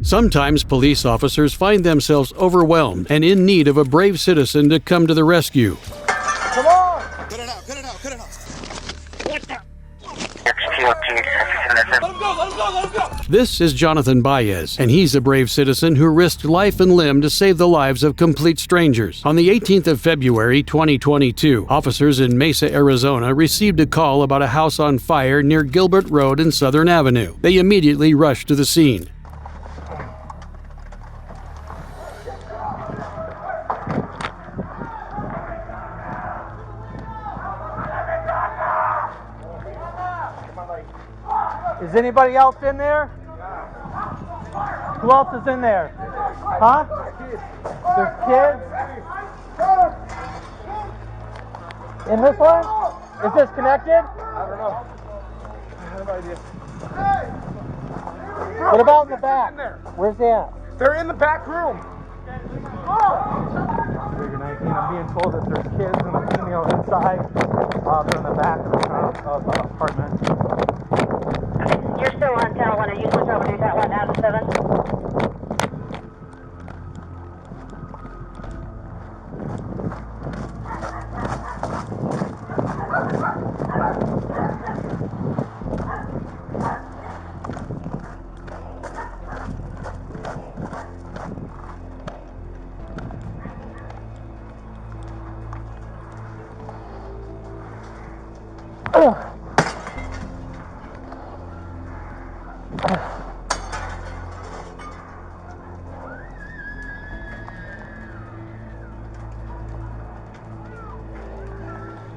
Sometimes police officers find themselves overwhelmed and in need of a brave citizen to come to the rescue. Come on! Cut it out, cut it out, cut it out. What the? Let him go, let him go, let him go! This is Jonathan Baez, and he's a brave citizen who risked life and limb to save the lives of complete strangers. On the 18th of February, 2022, officers in Mesa, Arizona received a call about a house on fire near Gilbert Road and Southern Avenue. They immediately rushed to the scene. Is anybody else in there? Who else is in there? Huh? There's kids? In this one? Is this connected? I don't know. I have no idea. What about in the back? Where's he at? They're in the back room. Figure 19. I'm being told that there's kids and a female inside. They're in the back of the apartment. You're still on channel 1. Are you switch over to that one out of 7?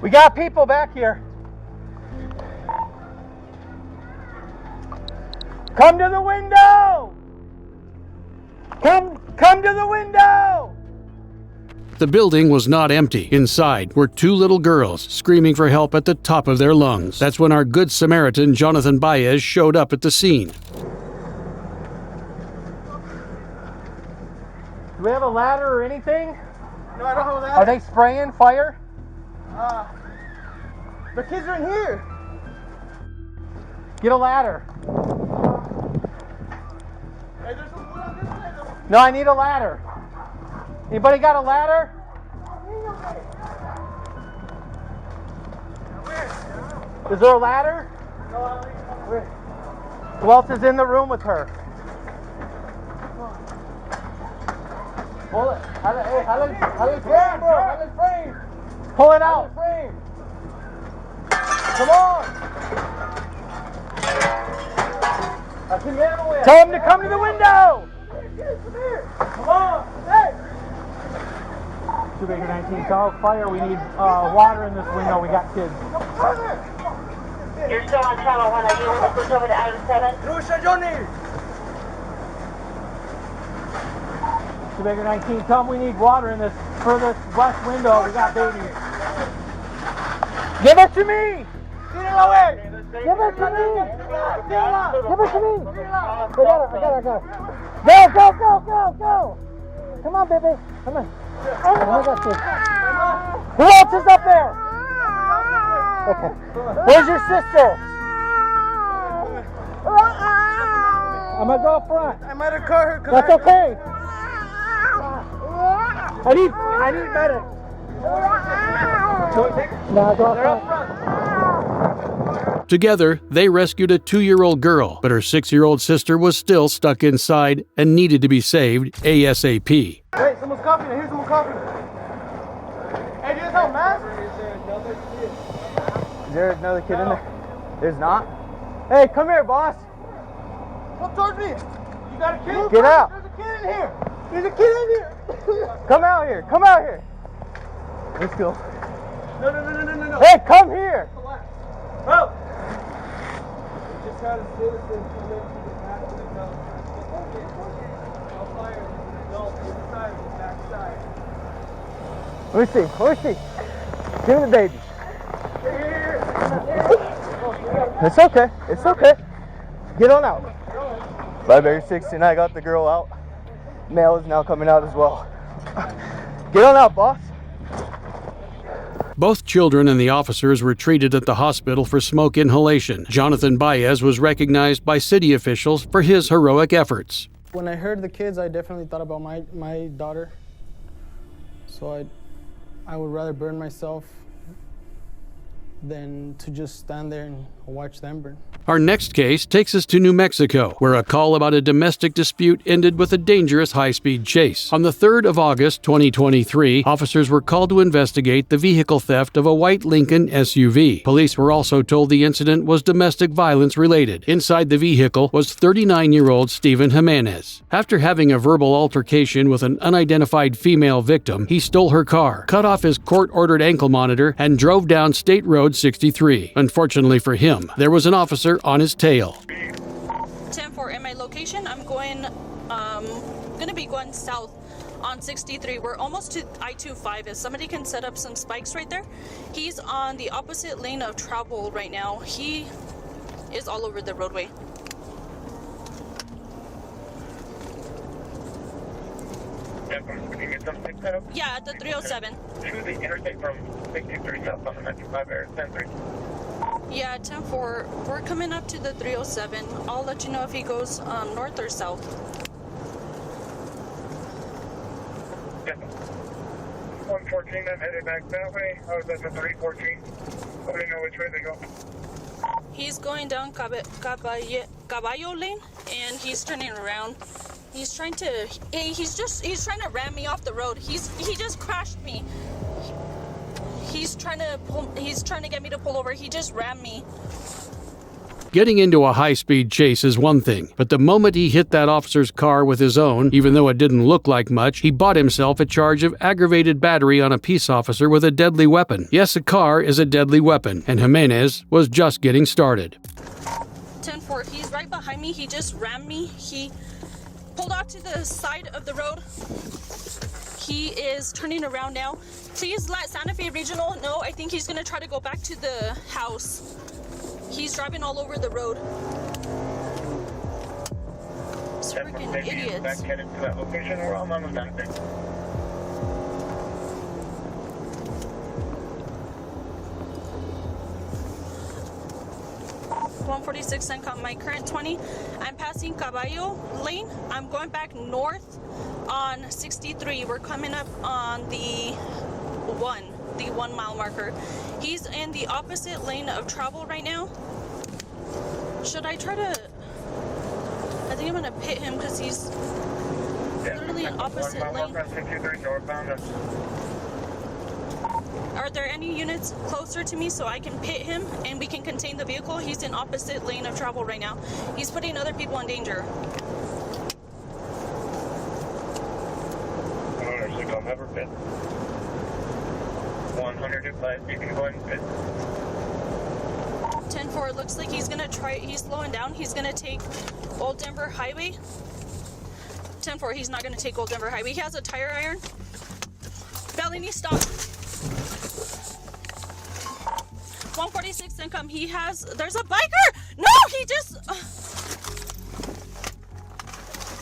We got people back here. Come to the window! Come to the window! The building was not empty. Inside were two little girls screaming for help at the top of their lungs. That's when our good Samaritan, Jonathan Baez, showed up at the scene. Do we have a ladder or anything? No, I don't have that. Are they spraying fire? The kids are in here. Get a ladder. Hey, there's some wood on this side. No, I need a ladder. Anybody got a ladder? Is there a ladder? Who else is in the room with her? Pull it. How frame. Pull it out. Come on. Tell him to come to the window. Come on. Hey. 2-19 solid fire. We need water in this window. We got kids. You're still on channel 1. Are you want to switch over to out of 7? 2-19, tell them we need water in this furthest west window. We got babies. Give it to me! Give it to me! Give it to me! I got it. Go! Come on, baby. Come on. Oh, I got you. Who else is up there? Okay. Where's your sister? I'm gonna go up front. I might have caught her. That's okay. I need medics. No, go up front. Together, they rescued a 2-year-old girl, but her 6-year-old sister was still stuck inside and needed to be saved ASAP. Hey, someone's coughing. I hear someone coughing. Hey, do you guys have a mask? Is there another kid in there? There's not? Hey, come here, boss. Come towards me. You got a kid? Get out. There's a kid in here. There's a kid in here. Come out here. Let's go. No. Hey, come here. Oh. We just got a citizen come into the back of the building. No fire. No, inside, the back side. Let me see. Give me the baby. It's okay. Get on out. Library 16, I got the girl out. Male is now coming out as well. Get on out, boss. Both children and the officers were treated at the hospital for smoke inhalation. Jonathan Baez was recognized by city officials for his heroic efforts. When I heard the kids, I definitely thought about my daughter. So I would rather burn myself than to just stand there and watch them burn. Our next case takes us to New Mexico, where a call about a domestic dispute ended with a dangerous high-speed chase. On the 3rd of August, 2023, officers were called to investigate the vehicle theft of a white Lincoln SUV. Police were also told the incident was domestic violence related. Inside the vehicle was 39-year-old Stephen Jimenez. After having a verbal altercation with an unidentified female victim, he stole her car, cut off his court-ordered ankle monitor, and drove down State Road 63. Unfortunately for him, there was an officer on his tail. 10-4 in my location. I'm gonna be going south on 63. We're almost to I-25. If somebody can set up some spikes right there. He's on the opposite lane of travel right now. He is all over the roadway. Yeah, at the 307. To the interstate from 63 south on the 95 area, 10-3. Yeah, 10-4. We're coming up to the 307. I'll let you know if he goes north or south. Yeah. 114, I'm headed back that way. I was at the 314. Let me know which way they go. He's going down Caballo lane, and he's turning around. He's trying to ram me off the road. He just crashed me. He's trying to get me to pull over. He just rammed me. Getting into a high-speed chase is one thing, but the moment he hit that officer's car with his own, even though it didn't look like much, he bought himself a charge of aggravated battery on a peace officer with a deadly weapon. Yes, a car is a deadly weapon, and Jimenez was just getting started. 10-4, he's right behind me. He just rammed me. He pulled off to the side of the road. He is turning around now. Please let Santa Fe Regional know. I think he's gonna try to go back to the house. He's driving all over the road. These freaking idiots. Back headed to that location. We're all on the Santa Fe. 146 CENTCOM, my current 20. I'm passing Caballo lane. I'm going back north on 63. We're coming up on the 1 mile marker. He's in the opposite lane of travel right now. Should I try to... I think I'm gonna pit him because he's literally in opposite lane. Are there any units closer to me so I can pit him and we can contain the vehicle? He's in opposite lane of travel right now. He's putting other people in danger. I'll never pit. 100 advice, you can go ahead and pit. 10-4, looks like he's gonna try, he's slowing down. He's gonna take Old Denver Highway. 10-4, he's not gonna take Old Denver Highway. He has a tire iron. Bellini, stop. 146 CENTCOM, there's a biker! No, he just...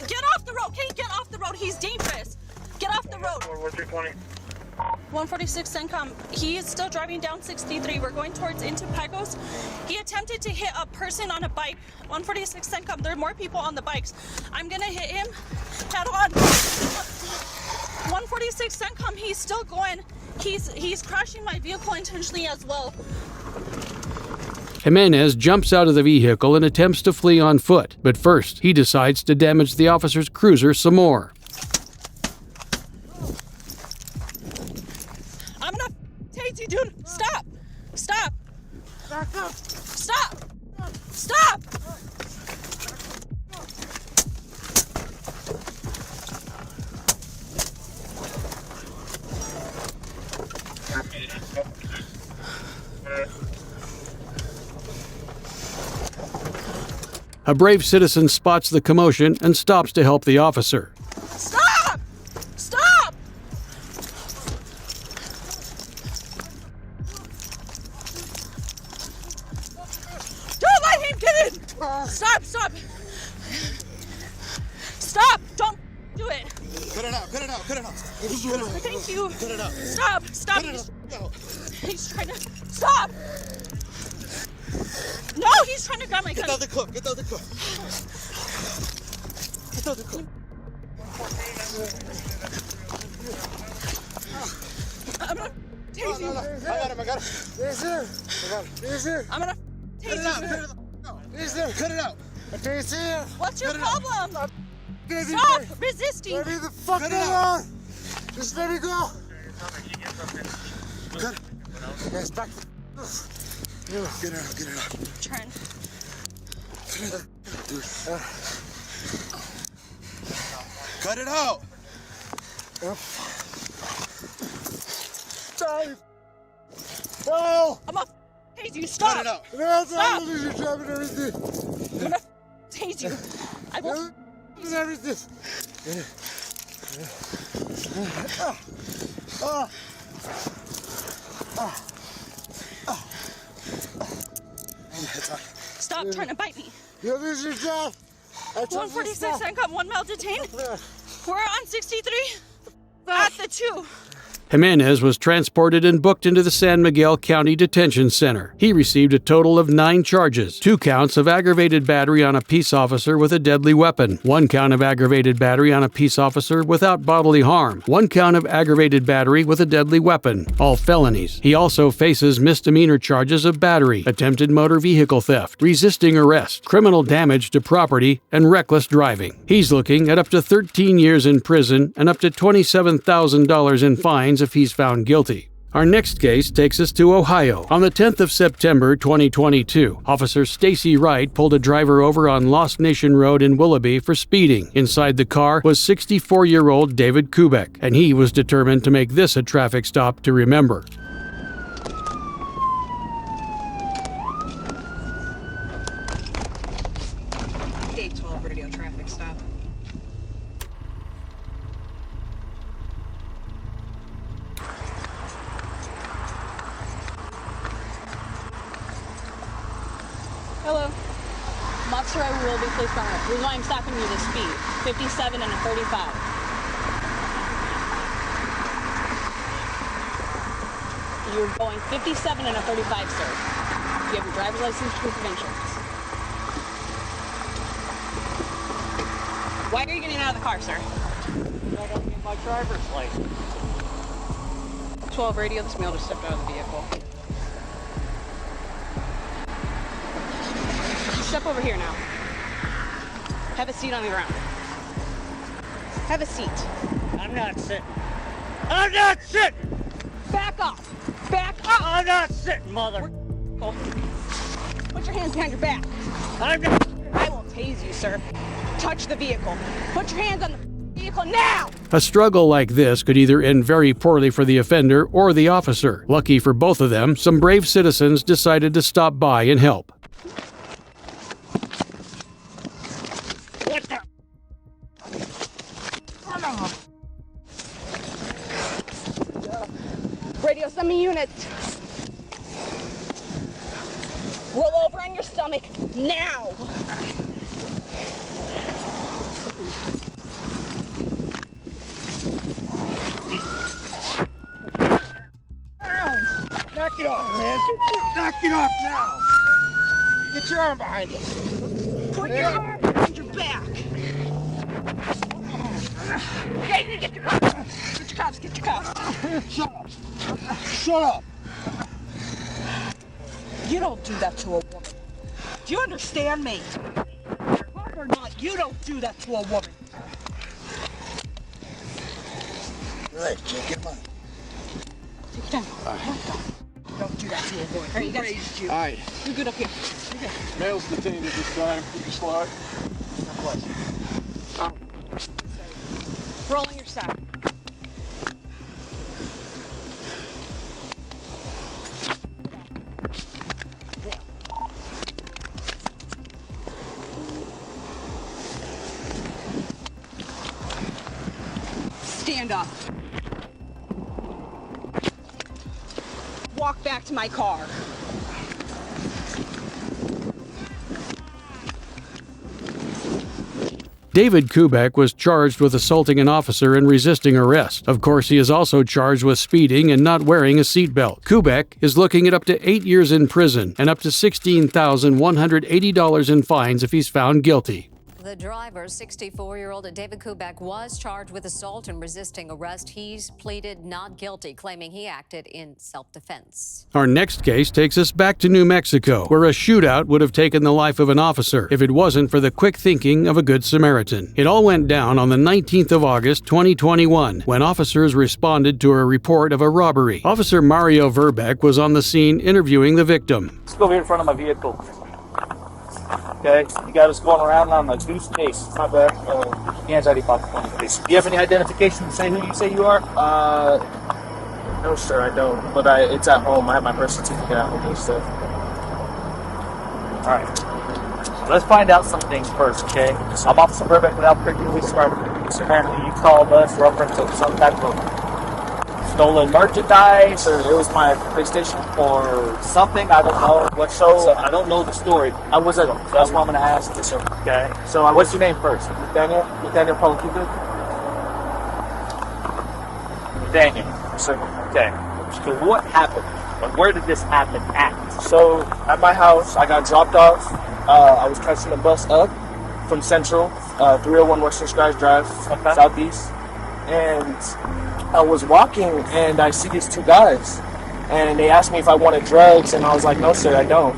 Get off the road, Kate, get off the road, he's dangerous. Get off the road. 146 CENTCOM, he is still driving down 63. We're going towards into Pecos. He attempted to hit a person on a bike. 146 CENTCOM, there are more people on the bikes. I'm gonna hit him head on. 146 CENTCOM, he's still going. He's crashing my vehicle intentionally as well. Jimenez jumps out of the vehicle and attempts to flee on foot, but first he decides to damage the officer's cruiser some more. I'm gonna tase you, dude. Stop! Stop! Stop! Stop! A brave citizen spots the commotion and stops to help the officer. Stop! Stop! Don't let him get in! Stop! Stop! Stop! Don't do it! Cut it out! Cut it out! Cut it out! Thank you. Cut it out! Stop! Stop! Cut it out! He's trying to... Stop! No, he's trying to grab my gun. Get the other cup! Get the other cup! Get I'm gonna tase you. I got him. Yes, sir. Yes, sir. I'm gonna Cut it tase out. you. Yes, sir. Cut it out. Yes, sir. What's your problem? Baby, Stop resisting. Let me the fuck Cut it alone. Just let me go. Cut it. Yes, back. Get it out. Turn. Cut it out. Charlie. No. I'm gonna tase you. Cut Stop. it out. No, Stop. you're dropping everything. I'm gonna tase you. I will. Everything. Stop trying to bite me. You lose your job. 146, I got 1 mile detained. We're on 63 at the 2. Jimenez was transported and booked into the San Miguel County Detention Center. He received a total of 9 charges: 2 counts of aggravated battery on a peace officer with a deadly weapon, 1 count of aggravated battery on a peace officer without bodily harm, 1 count of aggravated battery with a deadly weapon, all felonies. He also faces misdemeanor charges of battery, attempted motor vehicle theft, resisting arrest, criminal damage to property, and reckless driving. He's looking at up to 13 years in prison and up to $27,000 in fines if he's found guilty. Our next case takes us to Ohio. On the 10th of September 2022, Officer Stacy Wright pulled a driver over on Lost Nation Road in Willoughby for speeding. Inside the car was 64-year-old David Kubek, and he was determined to make this a traffic stop to remember. Day 12 radio traffic stop. Hello. Officer, I will be placed on it. The reason why I'm stopping you is speed. 57 and a 35. You're going 57 and a 35, sir. You have your driver's license, proof of insurance. Why are you getting out of the car, sir? I don't get my driver's license. 12 radio, this male just stepped out of the vehicle. Step over here now. Have a seat on the ground. Have a seat. I'm not sitting. I'm not sitting! Back off! Back up! I'm not sitting, mother! Put your hands behind your back. I'm not... I will tase you, sir. Touch the vehicle. Put your hands on the vehicle now! A struggle like this could either end very poorly for the offender or the officer. Lucky for both of them, some brave citizens decided to stop by and help. What the... Radio, send me units. Roll over on your stomach now. Knock it off, man. Knock it off now. Get your arm behind you. Put your arm behind your back. Get your cuffs. Get your cuffs. Get your cuffs. Shut up. Shut up. You don't do that to a woman. Do you understand me? Fuck or not, you don't do that to a woman. All right, Jake, get mine. Take your time. Don't do that to a woman. All right, you guys. Raised you. All right. You're good up here. You're good. Male's detained at this time. Keep your slide. Roll on your side. Stand up. Walk back to my car. David Kubek was charged with assaulting an officer and resisting arrest. Of course, he is also charged with speeding and not wearing a seatbelt. Kubek is looking at up to 8 years in prison and up to $16,180 in fines if he's found guilty. The driver, 64-year-old David Kubek, was charged with assault and resisting arrest. He's pleaded not guilty, claiming he acted in self-defense. Our next case takes us back to New Mexico, where a shootout would have taken the life of an officer if it wasn't for the quick thinking of a good Samaritan. It all went down on the 19th of August, 2021, when officers responded to a report of a robbery. Officer Mario Verbeck was on the scene interviewing the victim. Let's go here in front of my vehicle. Okay, you got us going around on the goose chase. Not bad. Hands ID pocket, please. Do you have any identification to say who you say you are? No, sir, I don't. But it's at home. I have my birth certificate at home and stuff. All right. Let's find out some things first, okay? I'm Officer Burbank with Albuquerque Police Department. Apparently, you called us reference to some type of stolen merchandise, or it was my PlayStation, or something. I don't know. What show? I don't know the story. I was at. That's why I'm gonna ask you. Okay. So, what's your name first? Daniel Palacuto. Daniel. Sir. Okay. So, what happened? Where did this happen at? So, at my house, I got dropped off. I was catching the bus up from Central, 301 Western Skies Drive, Southeast, and I was walking and I see these two guys, and they asked me if I wanted drugs, and I was like, no sir, I don't.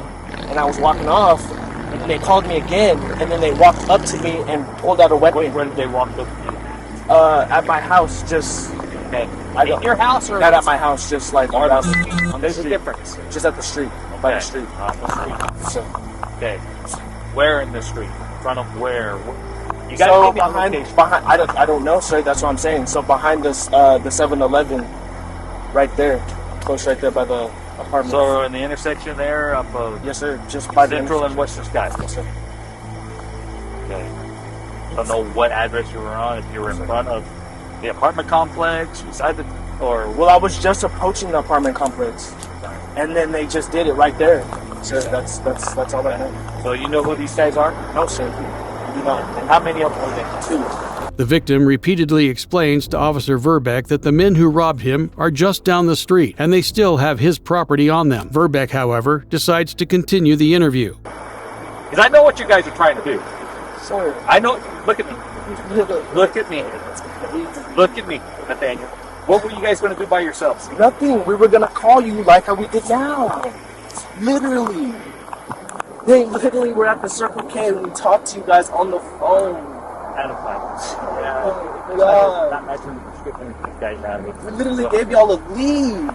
And I was walking off, and they called me again, and then they walked up to me and pulled out a weapon. Wait, where did they walk up to you? At my house, just... Okay. In your house or... Not at my house, just like... There's a difference. Just at the street, by the street. On the street. So, okay. Where in the street? In front of where? You so behind, I don't know, sir. That's what I'm saying. So behind this, the 7-Eleven, right there, close right there by the apartment. So in the intersection there, up of yes, sir. Just by Central and Western Skies. Yes, sir. Okay. Don't know what address you were on. If you were in front of the apartment complex, beside the, or well, I was just approaching the apartment complex, and then they just did it right there. So that's all I know. So you know who these guys are? No, sir. And how many of them were there? 2. The victim repeatedly explains to Officer Verbeck that the men who robbed him are just down the street and they still have his property on them. Verbeck, however, decides to continue the interview. Because I know what you guys are trying to do. Sir. I know. Look at me. Look at me. Look at me, Nathaniel. What were you guys going to do by yourselves? Nothing. We were going to call you like how we did now. Literally. They literally were at the Circle K and we talked to you guys on the phone. Out of time. Yeah. Not matching the prescription guys now. We literally gave y'all a lead.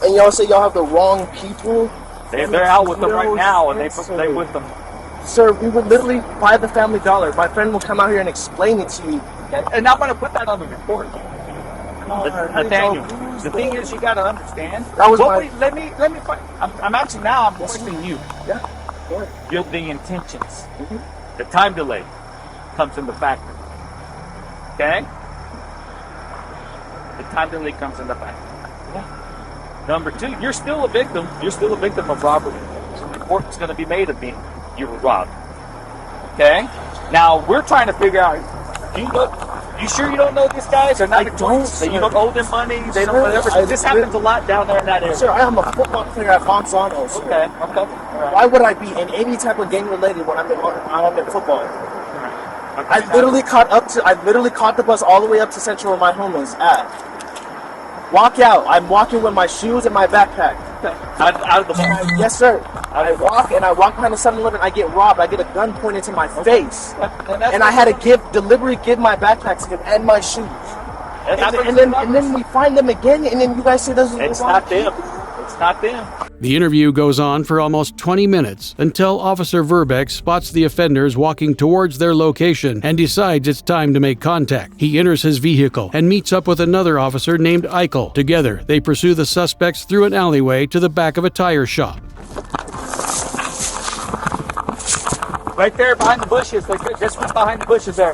And y'all say y'all have the wrong people. They're out with them right now, and they with them. Sir, we would literally buy the Family Dollar. My friend will come out here and explain it to you. And I'm going to put that on the report. Nathaniel, the thing is, you got to understand. That was let me find. I'm actually now. I'm questioning you. Yeah. Go ahead. You're the intentions. The time delay comes into factor. Okay. The time delay comes into factor. Yeah. Number 2, you're still a victim. You're still a victim of robbery. So the report is going to be made of being you were robbed. Okay. Now we're trying to figure out. You sure you don't know these guys? Or not? You don't owe them money. They don't. Whatever. This happens a lot down there in that area. Sir, I am a football player at Gonzalo's. Okay. Why would I be in any type of gang related when I'm in football? I literally caught the bus all the way up to Central where my home is at. Walk out. I'm walking with my shoes and my backpack. Out of the bus. Yes, sir. I walk behind the 7-Eleven. I get robbed. I get a gun pointed to my face, and I had to deliberately give my backpack to him and my shoes. And then we find them again, and then you guys say this is it's not them. It's not them. The interview goes on for almost 20 minutes until Officer Verbeck spots the offenders walking towards their location and decides it's time to make contact. He enters his vehicle and meets up with another officer named Eichel. Together, they pursue the suspects through an alleyway to the back of a tire shop. Right there behind the bushes. Just behind the bushes there.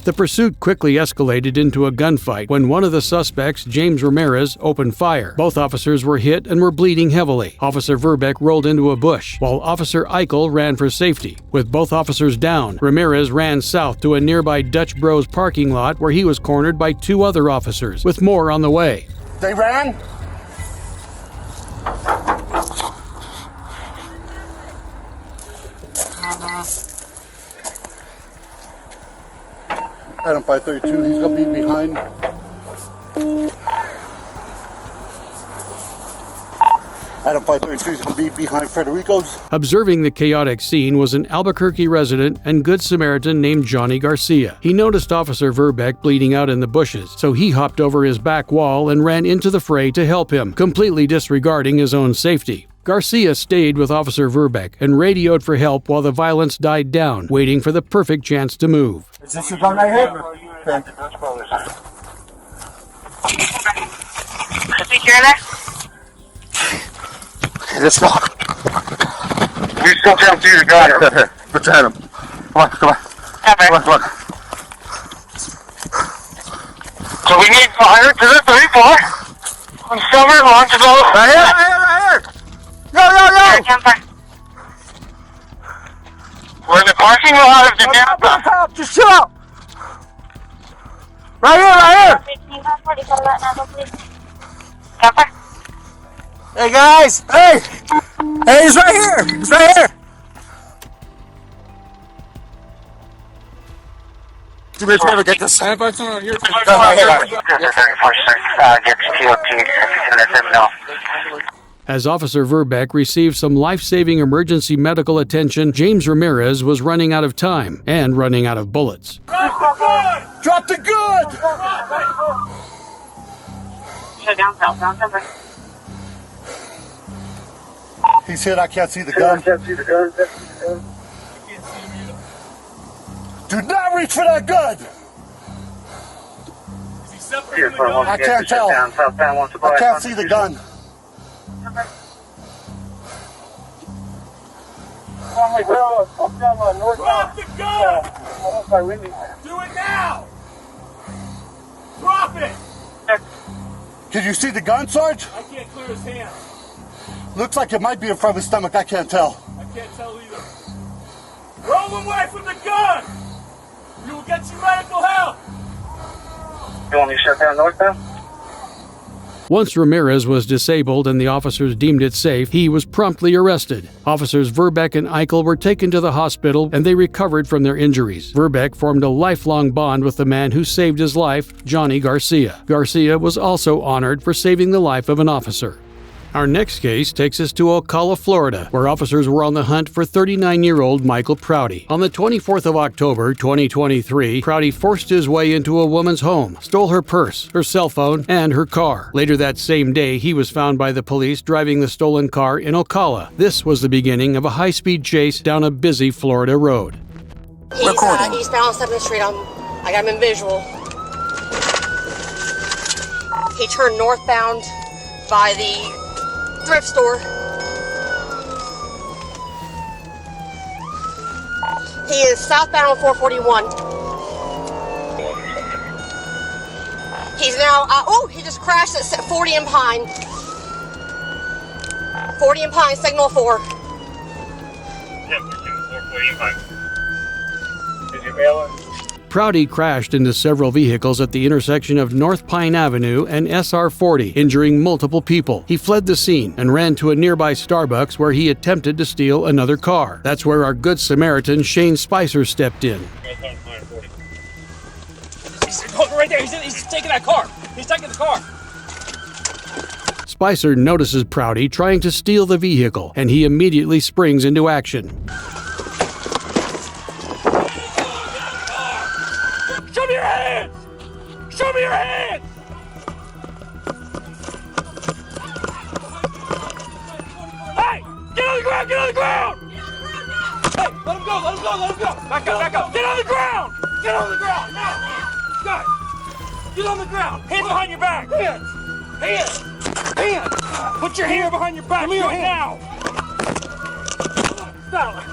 The pursuit quickly escalated into a gunfight when one of the suspects, James Ramirez, opened fire. Both officers were hit and were bleeding heavily. Officer Verbeck rolled into a bush, while Officer Eichel ran for safety. With both officers down, Ramirez ran south to a nearby Dutch Bros parking lot where he was cornered by 2 other officers, with more on the way. They ran? Adam 532, he's gonna be behind. Adam 532 is gonna be behind Federico's. Observing the chaotic scene was an Albuquerque resident and Good Samaritan named Johnny Garcia. He noticed Officer Verbeck bleeding out in the bushes, so he hopped over his back wall and ran into the fray to help him, completely disregarding his own safety. Garcia stayed with Officer Verbeck and radioed for help while the violence died down, waiting for the perfect chance to move. Is this your gun right here? Okay. Is he here there? Let's go. You still can't see the gun. Let's at him. Come on, come on. Come on, come on. So we need fire to the 3-4. On summer launches all the Right here, right here, right here. Yo, yo, yo. We're in the parking lot of the campus. Just chill out. Right here, right here. Hey guys! Hey! Hey, he's right here! He's right here! Do me a favor, get this. Stand by someone here. As Officer Verbeck received some life-saving emergency medical attention, James Ramirez was running out of time and running out of bullets. Drop the gun! He said I can't see the gun. Do not reach for that gun! I can't tell. I can't see the gun. Drop the gun! Do it now! Drop it! Can you see the gun, Sarge? I can't clear his hand. Looks like it might be in front of his stomach. I can't tell. I can't tell either. Roll away from the gun! We will get you medical help! You want me to shut down northbound? Once Ramirez was disabled and the officers deemed it safe, he was promptly arrested. Officers Verbeck and Eichel were taken to the hospital and they recovered from their injuries. Verbeck formed a lifelong bond with the man who saved his life, Johnny Garcia. Garcia was also honored for saving the life of an officer. Our next case takes us to Ocala, Florida, where officers were on the hunt for 39-year-old Michael Prouty. On the 24th of October, 2023, Prouty forced his way into a woman's home, stole her purse, her cell phone, and her car. Later that same day, he was found by the police driving the stolen car in Ocala. This was the beginning of a high-speed chase down a busy Florida road. He's eastbound 7th Street. I got him in visual. He turned northbound by the thrift store. He is southbound 441. He's now, he just crashed at 40 and Pine. 40 and Pine, signal 4. Yep, we're signal 4, 40 and Pine. Did you mail it? Prouty crashed into several vehicles at the intersection of North Pine Avenue and SR 40, injuring multiple people. He fled the scene and ran to a nearby Starbucks where he attempted to steal another car. That's where our Good Samaritan Shane Spicer stepped in. He's right there. He's taking that car. He's taking the car. Spicer notices Prouty trying to steal the vehicle, and he immediately springs into action. Show me your hands! Show me your hands! Hey! Get on the ground! Get on the ground! Hey! Let him go! Let him go! Let him go! Back up! Back up! Get on the ground! Get on the ground! Now! Guys! Get on the ground! Hands behind your back! Hands! Hands! Hands! Put your hand behind your back! Give me your hand! Now! Stop!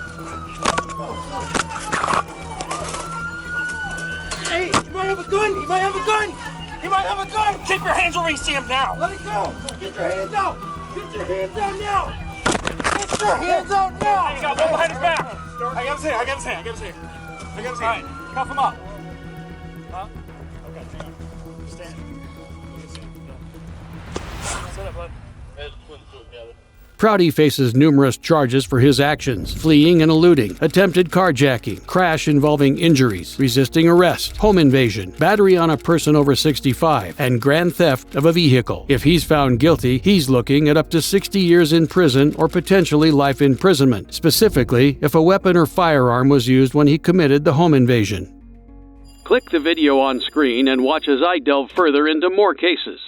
Hey! have a gun. He might have a gun. He might have a gun. Keep your hands where we see him now. Let it go. Get your hands out. Get your hands out now. Get your hands out now. He got one behind his back. I got his hand. I got his hand. I got his hand. I got his hand. All right, cuff him up. Huh? Okay, hang on. Stand. Set up, bud. Prouty faces numerous charges for his actions: fleeing and eluding, attempted carjacking, crash involving injuries, resisting arrest, home invasion, battery on a person over 65, and grand theft of a vehicle. If he's found guilty, he's looking at up to 60 years in prison or potentially life imprisonment, specifically if a weapon or firearm was used when he committed the home invasion. Click the video on screen and watch as I delve further into more cases.